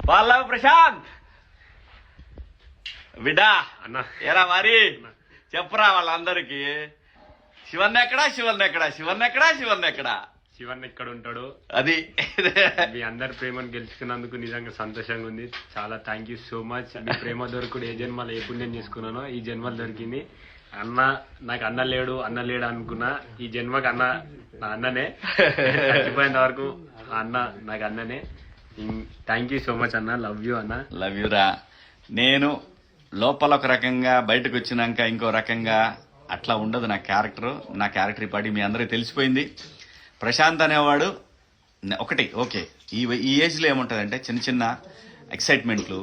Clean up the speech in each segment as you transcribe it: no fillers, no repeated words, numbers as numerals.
వాళ్ళ ప్రశాంత్ బిడ్డా అన్న ఏరా మరి చెప్పరా వాళ్ళందరికి శివన్ ఎక్కడా శివన్ ఎక్కడా శివన్ ఎక్కడా శివన్ ఎక్కడా శివన్ ఎక్కడ ఉంటాడు. అది మీ అందరి ప్రేమను గెలుచుకున్నందుకు నిజంగా సంతోషంగా ఉంది. చాలా థ్యాంక్ యూ సో మచ్. మీ ప్రేమ దొరకడు ఏ జన్మలో ఏ పుణ్యం చేసుకున్నానో ఈ జన్మలు దొరికింది. అన్న నాకు అన్న లేడు అనుకున్నా. ఈ జన్మకి అన్న నా అన్ననే. చచ్చిపోయేంత వరకు అన్న నాకు అన్ననే. థ్యాంక్ యూ సో మచ్ అన్న. లవ్ యూ అన్న. లవ్ యూరా. నేను లోపల ఒక రకంగా బయటకు వచ్చినాక ఇంకో రకంగా అట్లా ఉండదు నా క్యారెక్టర్ పాటి మీ అందరికీ తెలిసిపోయింది. ప్రశాంత్ అనేవాడు ఒకటి ఓకే. ఈ ఏజ్లో ఏముంటుందంటే చిన్న చిన్న ఎక్సైట్మెంట్లు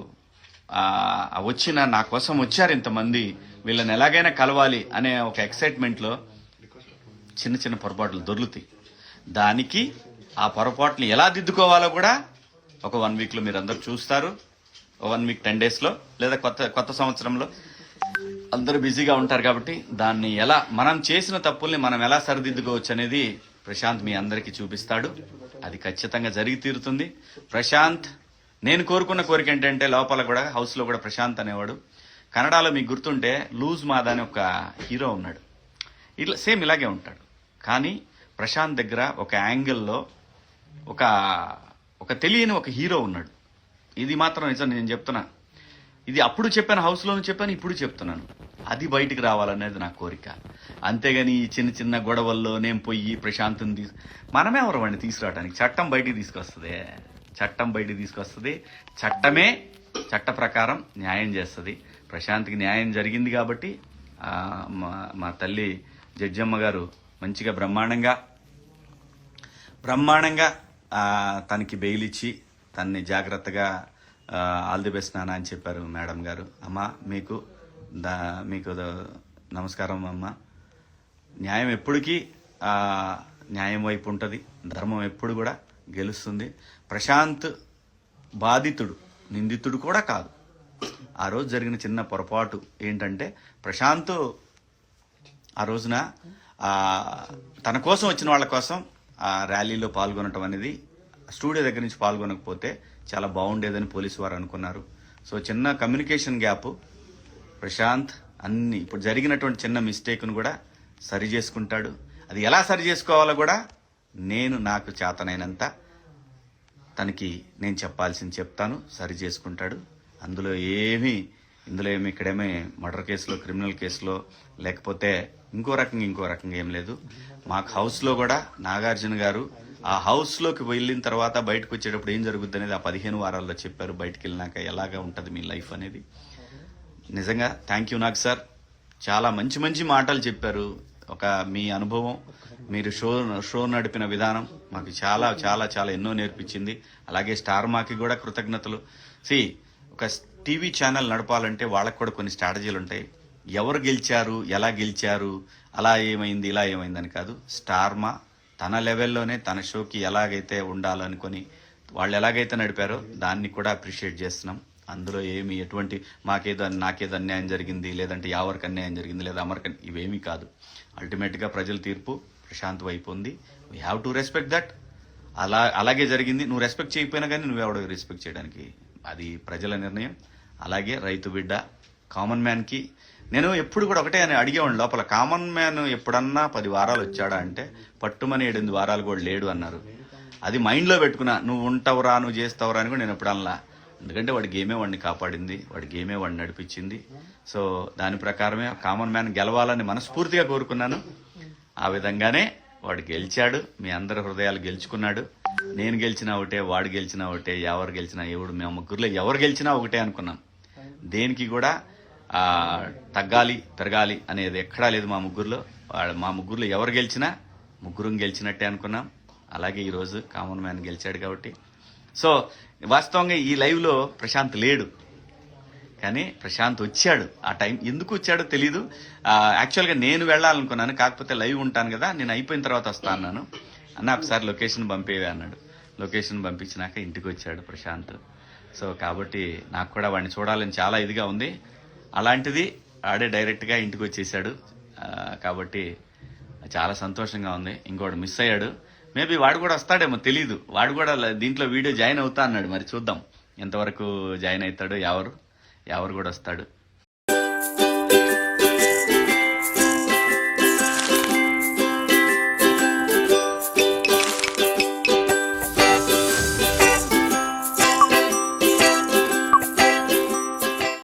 వచ్చిన నా కోసం వచ్చారు ఇంతమంది వీళ్ళని ఎలాగైనా కలవాలి అనే ఒక ఎక్సైట్మెంట్లో చిన్న చిన్న పొరపాట్లు దొర్లుతాయి. దానికి ఆ పొరపాట్లు ఎలా దిద్దుకోవాలో కూడా ఒక 1 వీక్లో మీరు అందరూ చూస్తారు. 1 వీక్ 10 డేస్లో లేదా కొత్త సంవత్సరంలో అందరూ బిజీగా ఉంటారు కాబట్టి దాన్ని ఎలా మనం చేసిన తప్పుల్ని మనం ఎలా సరిదిద్దుకోవచ్చు అనేది ప్రశాంత్ మీ అందరికీ చూపిస్తాడు. అది ఖచ్చితంగా జరిగి తీరుతుంది. ప్రశాంత్ నేను కోరుకున్న కోరిక ఏంటంటే లోపల కూడా హౌస్లో కూడా ప్రశాంత్ అనేవాడు కన్నడలో మీకు గుర్తుంటే లూజ్ మాదా అని ఒక హీరో ఉన్నాడు. ఇట్లా సేమ్ ఇలాగే ఉంటాడు. కానీ ప్రశాంత్ దగ్గర ఒక యాంగిల్లో ఒక తెలియని ఒక హీరో ఉన్నాడు. ఇది మాత్రం నిజం నేను చెప్తున్నా. ఇది అప్పుడు చెప్పాను, హౌస్లోనూ చెప్పాను, ఇప్పుడు చెప్తున్నాను. అది బయటికి రావాలనేది నా కోరిక. అంతేగాని ఈ చిన్న చిన్న గొడవల్లో నేను పోయి ప్రశాంత్ని మనమే ఎవరు వాడిని తీసుకురావడానికి. చట్టం బయటికి తీసుకొస్తుంది. చట్టమే చట్ట ప్రకారం న్యాయం చేస్తుంది. ప్రశాంత్కి న్యాయం జరిగింది కాబట్టి మా తల్లి జడ్జమ్మ గారు మంచిగా బ్రహ్మాండంగా తనకి బెయిల్ ఇచ్చి తన్ని జాగ్రత్తగా ఆల్ ది బెస్ట్ నాన్న అని చెప్పారు మేడం గారు. అమ్మ మీకు నమస్కారం అమ్మ. న్యాయం ఎప్పటికీ న్యాయం వైపు ఉంటుంది. ధర్మం ఎప్పుడు కూడా గెలుస్తుంది. ప్రశాంత్ బాధితుడు, నిందితుడు కూడా కాదు. ఆ రోజు జరిగిన చిన్న పొరపాటు ఏంటంటే ప్రశాంత్ ఆ రోజున తన కోసం వచ్చిన వాళ్ళ కోసం ఆ ర్యాలీలో పాల్గొనటం అనేది స్టూడియో దగ్గర నుంచి పాల్గొనకపోతే చాలా బాగుండేదని పోలీసు వారు అనుకున్నారు. సో చిన్న కమ్యూనికేషన్ గ్యాప్. ప్రశాంత్ ఇప్పుడు జరిగినటువంటి చిన్న మిస్టేక్ను కూడా సరి చేసుకుంటాడు. అది ఎలా సరి చేసుకోవాలో కూడా నాకు చేతనైనంత తనకి నేను చెప్పాల్సింది చెప్తాను. సరి చేసుకుంటాడు. ఇందులో ఏమి ఇక్కడేమీ మర్డర్ కేసులో, క్రిమినల్ కేసులో లేకపోతే ఇంకో రకంగా ఏం లేదు. మాకు హౌస్లో కూడా నాగార్జున గారు ఆ హౌస్లోకి వెళ్ళిన తర్వాత బయటకు వచ్చేటప్పుడు ఏం జరుగుద్ది అనేది ఆ 15 వారాల్లో చెప్పారు. బయటకు వెళ్ళినాక ఎలాగా ఉంటుంది మీ లైఫ్ అనేది. నిజంగా థ్యాంక్ యూ నాగ్ సార్. చాలా మంచి మాటలు చెప్పారు. మీ అనుభవం, మీరు షో నడిపిన విధానం మాకు చాలా చాలా చాలా ఎన్నో నేర్పించింది. అలాగే స్టార్ మాకి కూడా కృతజ్ఞతలు. ఒక టీవీ ఛానల్ నడపాలంటే వాళ్ళకు కూడా కొన్ని స్ట్రాటజీలు ఉంటాయి. ఎవరు గెలిచారు, ఎలా గెలిచారు, అలా ఏమైంది, ఇలా ఏమైందని కాదు. స్టార్ మా తన లెవెల్లోనే తన షోకి ఎలాగైతే ఉండాలనుకొని వాళ్ళు ఎలాగైతే నడిపారో దాన్ని కూడా అప్రిషియేట్ చేస్తున్నాం. అందులో ఎటువంటి నాకేదో అన్యాయం జరిగింది, లేదంటే ఎవరికి అన్యాయం జరిగింది, లేదా అమర్కి ఇవేమీ కాదు. అల్టిమేట్గా ప్రజల తీర్పు ప్రశాంత్ వైపు ఉంది. We have to respect that. అలాగే జరిగింది. నువ్వు రెస్పెక్ట్ చేయకపోయినా కానీ నువ్వెవడో రెస్పెక్ట్ చేయడానికి అది ప్రజల నిర్ణయం. అలాగే రైతు బిడ్డ కామన్ మ్యాన్కి నేను ఎప్పుడు కూడా ఒకటే అని అడిగేవాడిని లోపల. కామన్ మ్యాన్ ఎప్పుడన్నా 10 వారాలు వచ్చాడా అంటే పట్టుమని 8 వారాలు కూడా లేడు అన్నారు. అది మైండ్లో పెట్టుకున్నా. నువ్వు ఉంటావురా, నువ్వు చేస్తావురా అని కూడా నేను ఎప్పుడు అనలా. ఎందుకంటే వాడి గేమే వాడిని కాపాడింది, వాడి గేమే వాడిని నడిపించింది. సో దాని ప్రకారమే కామన్ మ్యాన్ గెలవాలని మనస్ఫూర్తిగా కోరుకున్నాను. ఆ విధంగానే వాడు గెలిచాడు. మీ అందరి హృదయాలు గెలుచుకున్నాడు. నేను గెలిచినా ఒకటే, వాడు గెలిచినా ఒకటే, ఎవరు గెలిచినా మేము ముగ్గురులో ఎవరు గెలిచినా ఒకటే అనుకున్నాం. దేనికి కూడా తగ్గాలి పెరగాలి అనేది ఎక్కడా లేదు మా ముగ్గురులో ఎవరు గెలిచినా ముగ్గురం గెలిచినట్టే అనుకున్నాం. అలాగే ఈరోజు కామన్ మ్యాన్ గెలిచాడు కాబట్టి. సో వాస్తవంగా ఈ లైవ్లో ప్రశాంత్ లేడు, కానీ ప్రశాంత్ వచ్చాడు. ఆ టైం ఎందుకు వచ్చాడో తెలీదు. యాక్చువల్గా నేను వెళ్ళాలనుకున్నాను, కాకపోతే లైవ్ ఉంటాను కదా, నేను అయిపోయిన తర్వాత వస్తా అన్నాను. అన్న ఒకసారి లొకేషన్ పంపేవే అన్నాడు. లొకేషన్ పంపించినాక ఇంటికి వచ్చాడు ప్రశాంత్. సో కాబట్టి నాకు కూడా వాడిని చూడాలని చాలా ఇదిగా ఉంది. అలాంటిది ఆడే డైరెక్ట్గా ఇంటికి వచ్చేసాడు. కాబట్టి చాలా సంతోషంగా ఉంది. ఇంకోటి మిస్ అయ్యాడు. మేబీ వాడు కూడా వస్తాడేమో తెలీదు. వాడు కూడా దీంట్లో వీడియో జాయిన్ అవుతా అన్నాడు. మరి చూద్దాం ఎంతవరకు జాయిన్ అవుతాడు ఎవరు కూడా వస్తాడు